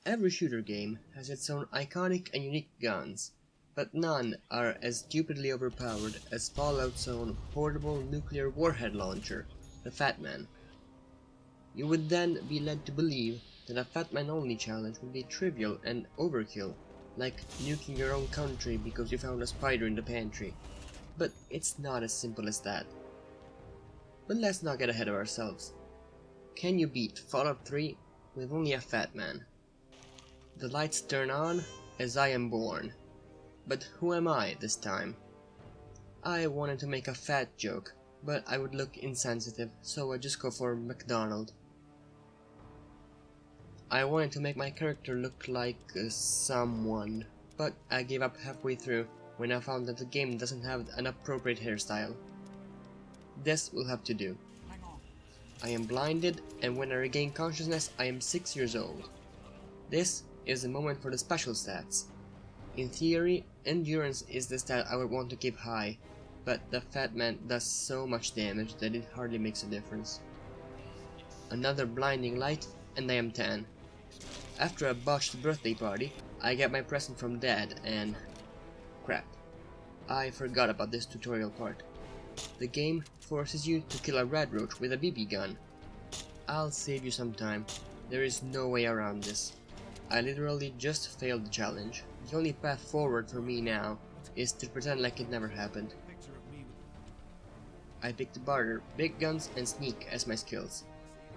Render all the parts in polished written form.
Every shooter game has its own iconic and unique guns, but none are as stupidly overpowered as Fallout's own portable nuclear warhead launcher, the Fat Man. You would then be led to believe that a Fat Man only challenge would be trivial and overkill, like nuking your own country because you found a spider in the pantry. But it's not as simple as that. But let's not get ahead of ourselves. Can you beat Fallout 3 with only a Fat Man? The lights turn on as I am born. But who am I this time? I wanted to make a fat joke, but I would look insensitive, so I just go for McDonald. I wanted to make my character look like someone, but I gave up halfway through when I found that the game doesn't have an appropriate hairstyle. This will have to do. I am blinded, and when I regain consciousness I am 6 years old. This is the moment for the special stats. In theory, endurance is the stat I would want to keep high, but the Fat Man does so much damage that it hardly makes a difference. Another blinding light and I am 10. After a botched birthday party, I get my present from Dad and... crap. I forgot about this tutorial part. The game forces you to kill a red roach with a BB gun. I'll save you some time. There is no way around this. I literally just failed the challenge. The only path forward for me now is to pretend like it never happened. I picked barter, big guns and sneak as my skills,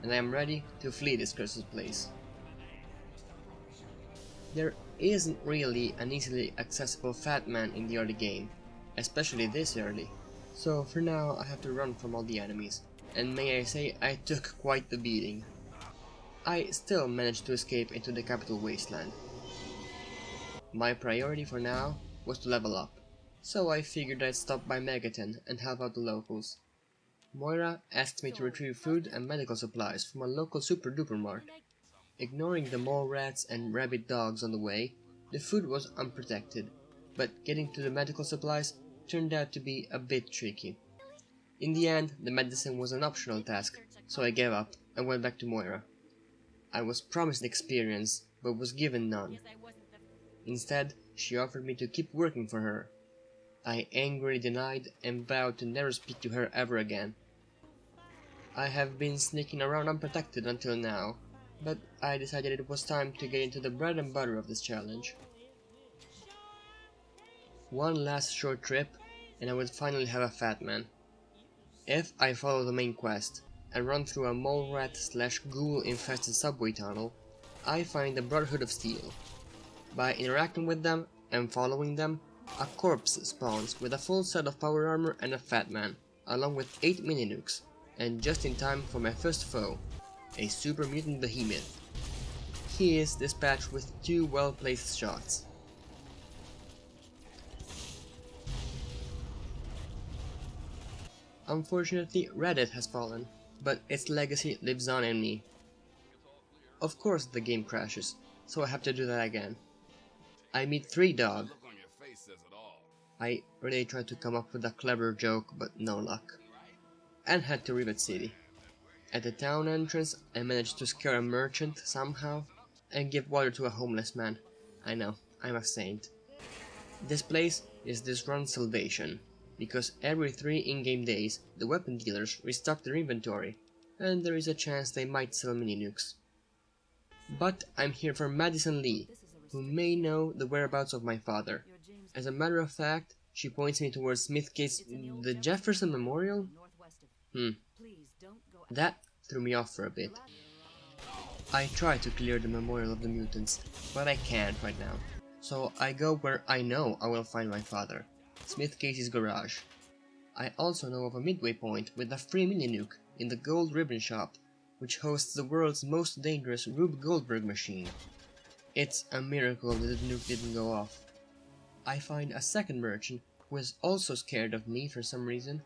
and I am ready to flee this cursed place. There isn't really an easily accessible Fat Man in the early game, especially this early, so for now I have to run from all the enemies, and may I say I took quite the beating. I still managed to escape into the capital wasteland. My priority for now was to level up, so I figured I'd stop by Megaton and help out the locals. Moira asked me to retrieve food and medical supplies from a local super duper mart. Ignoring the mole rats and rabid dogs on the way, the food was unprotected, but getting to the medical supplies turned out to be a bit tricky. In the end, the medicine was an optional task, so I gave up and went back to Moira. I was promised experience, but was given none. Instead, she offered me to keep working for her. I angrily denied and vowed to never speak to her ever again. I have been sneaking around unprotected until now, but I decided it was time to get into the bread and butter of this challenge. One last short trip, and I would finally have a Fat Man. If I follow the main quest, and run through a mole rat slash ghoul infested subway tunnel, I find the Brotherhood of Steel. By interacting with them and following them, a corpse spawns with a full set of power armor and a Fat Man, along with 8 mini-nukes, and just in time for my first foe, a super mutant behemoth. He is dispatched with 2 well-placed shots. Unfortunately, Reddit has fallen, but its legacy lives on in me. Of course the game crashes, so I have to do that again. I meet 3 Dog. I really tried to come up with a clever joke, but no luck. And head to Rivet City. At the town entrance, I managed to scare a merchant somehow, and give water to a homeless man. I know, I'm a saint. This place is this run's salvation, because every 3 in-game days, the weapon dealers restock their inventory, and there is a chance they might sell mini-nukes. But I'm here for Madison Lee, who may know the whereabouts of my father. As a matter of fact, she points me towards Smithgate's the Jefferson Memorial? That threw me off for a bit. I try to clear the Memorial of the Mutants, but I can't right now. So I go where I know I will find my father, Smithgate's garage. I also know of a midway point with a free mini-nuke in the Gold Ribbon Shop, which hosts the world's most dangerous Rube Goldberg machine. It's a miracle that the nuke didn't go off. I find a second merchant who is also scared of me for some reason,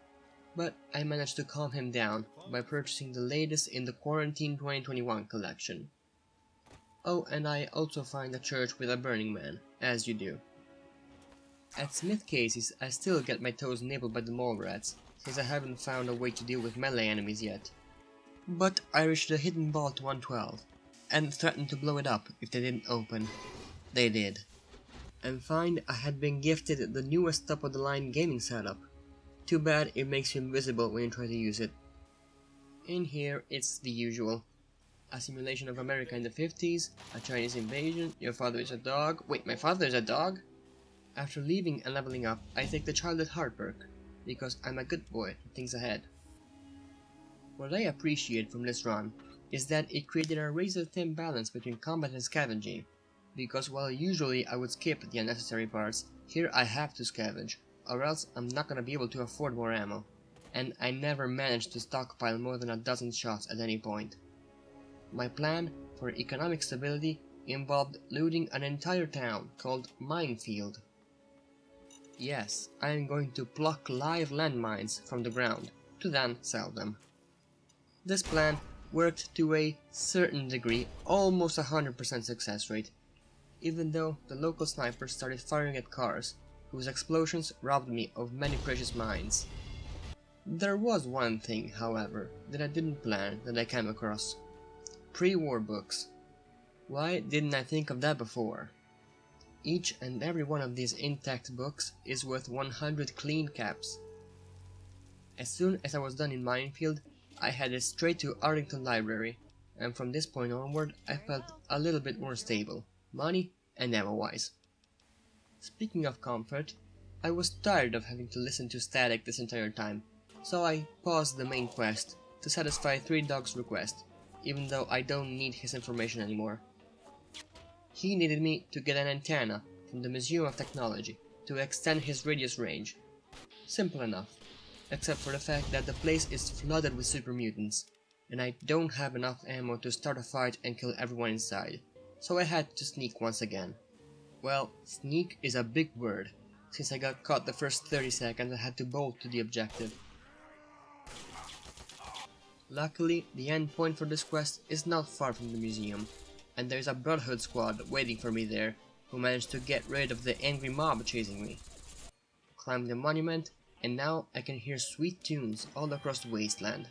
but I managed to calm him down by purchasing the latest in the Quarantine 2021 collection. Oh, and I also find a church with a Burning Man, as you do. At Smith Casey's, I still get my toes nibbled by the mole rats, since I haven't found a way to deal with melee enemies yet. But I reach the hidden vault 112, and threatened to blow it up if they didn't open. They did. And find I had been gifted the newest top-of-the-line gaming setup. Too bad it makes you invisible when you try to use it. In here, it's the usual. A simulation of America in the 50s, a Chinese invasion, your father is a dog. Wait, my father is a dog? After leaving and leveling up, I take the Child at Heart perk, because I'm a good boy who thinks ahead. What I appreciate from this run is that it created a razor-thin balance between combat and scavenging, because while usually I would skip the unnecessary parts, here I have to scavenge, or else I'm not gonna be able to afford more ammo, and I never managed to stockpile more than a dozen shots at any point. My plan for economic stability involved looting an entire town called Minefield. Yes, I am going to pluck live landmines from the ground, to then sell them. This plan worked to a certain degree, almost 100% success rate, even though the local snipers started firing at cars, whose explosions robbed me of many precious mines. There was one thing, however, that I didn't plan that I came across. Pre-war books. Why didn't I think of that before? Each and every one of these intact books is worth 100 clean caps. As soon as I was done in Minefield, I headed straight to Arlington Library, and from this point onward I felt a little bit more stable, money and ammo-wise. Speaking of comfort, I was tired of having to listen to static this entire time, so I paused the main quest to satisfy Three Dog's request, even though I don't need his information anymore. He needed me to get an antenna from the Museum of Technology to extend his radius range. Simple enough, except for the fact that the place is flooded with super mutants, and I don't have enough ammo to start a fight and kill everyone inside, so I had to sneak once again. Well, sneak is a big word, since I got caught the first 30 seconds and had to bolt to the objective. Luckily, the end point for this quest is not far from the museum, and there is a Brotherhood squad waiting for me there, who managed to get rid of the angry mob chasing me. Climbed the monument, and now I can hear sweet tunes all across the wasteland.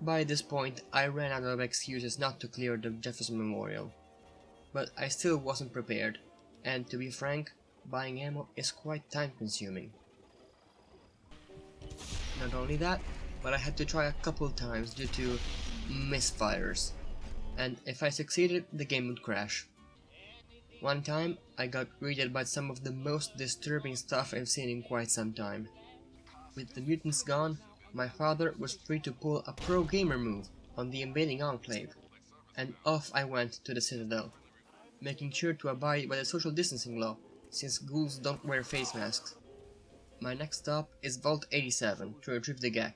By this point, I ran out of excuses not to clear the Jefferson Memorial. But I still wasn't prepared, and to be frank, buying ammo is quite time consuming. Not only that, but I had to try a couple times due to misfires, and if I succeeded, the game would crash. One time, I got greeted by some of the most disturbing stuff I've seen in quite some time. With the mutants gone, my father was free to pull a pro-gamer move on the invading Enclave, and off I went to the Citadel, making sure to abide by the social distancing law, since ghouls don't wear face masks. My next stop is Vault 87 to retrieve the Gek.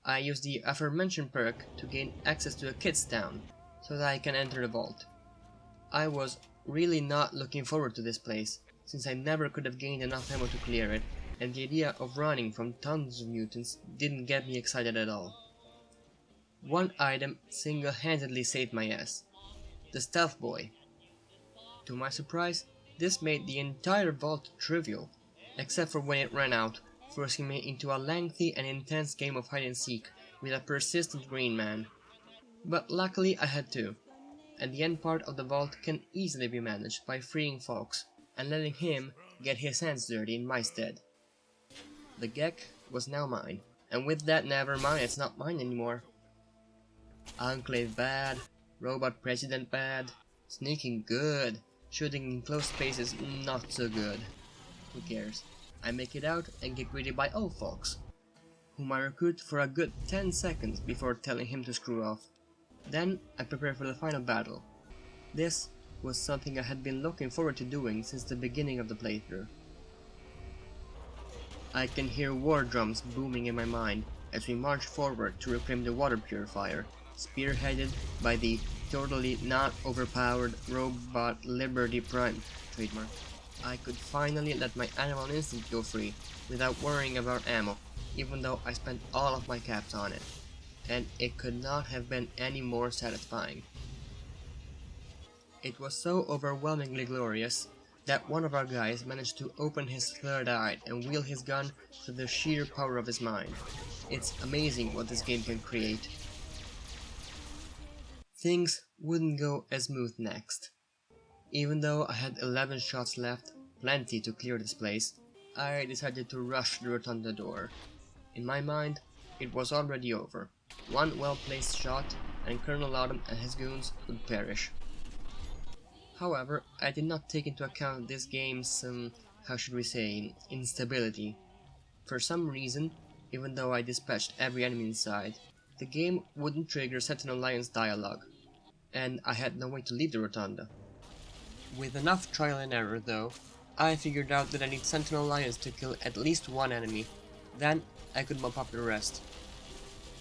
I use the aforementioned perk to gain access to a kid's town, so that I can enter the vault. I was really not looking forward to this place, since I never could have gained enough ammo to clear it, and the idea of running from tons of mutants didn't get me excited at all. One item single-handedly saved my ass: the Stealth Boy. To my surprise, this made the entire vault trivial, except for when it ran out, forcing me into a lengthy and intense game of hide-and-seek with a persistent green man. But luckily I had two, and the end part of the vault can easily be managed by freeing Fox and letting him get his hands dirty in my stead. The Gek was now mine, and with that never mind, it's not mine anymore. Enclave bad, Robot President bad, sneaking good, shooting in close spaces not so good. Who cares? I make it out and get greeted by old Fox, whom I recruit for a good 10 seconds before telling him to screw off. Then I prepare for the final battle. This was something I had been looking forward to doing since the beginning of the playthrough. I can hear war drums booming in my mind as we march forward to reclaim the water purifier, spearheaded by the totally not overpowered Robot Liberty Prime trademark. I could finally let my animal instinct go free without worrying about ammo, even though I spent all of my caps on it, and it could not have been any more satisfying. It was so overwhelmingly glorious that one of our guys managed to open his third eye and wield his gun through the sheer power of his mind. It's amazing what this game can create. things wouldn't go as smooth next. Even though I had 11 shots left, plenty to clear this place, I decided to rush the rotunda door. In my mind, it was already over. One well-placed shot and Colonel Autumn and his goons would perish. However, I did not take into account this game's, how should we say, instability. For some reason, even though I dispatched every enemy inside, the game wouldn't trigger Sentinel Lion's dialogue, and I had no way to leave the rotunda. With enough trial and error though, I figured out that I need Sentinel Lions to kill at least one enemy, then I could mop up the rest.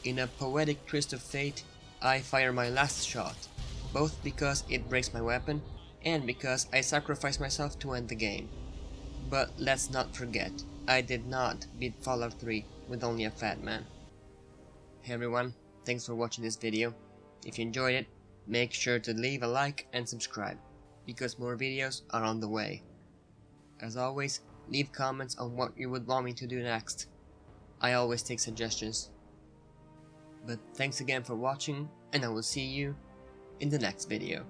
In a poetic twist of fate, I fire my last shot, both because it breaks my weapon, and because I sacrifice myself to end the game. But let's not forget, I did not beat Fallout 3 with only a fat man. Hey everyone, thanks for watching this video. If you enjoyed it, make sure to leave a like and subscribe, because more videos are on the way. As always, leave comments on what you would want me to do next. I always take suggestions. But thanks again for watching, and I will see you in the next video.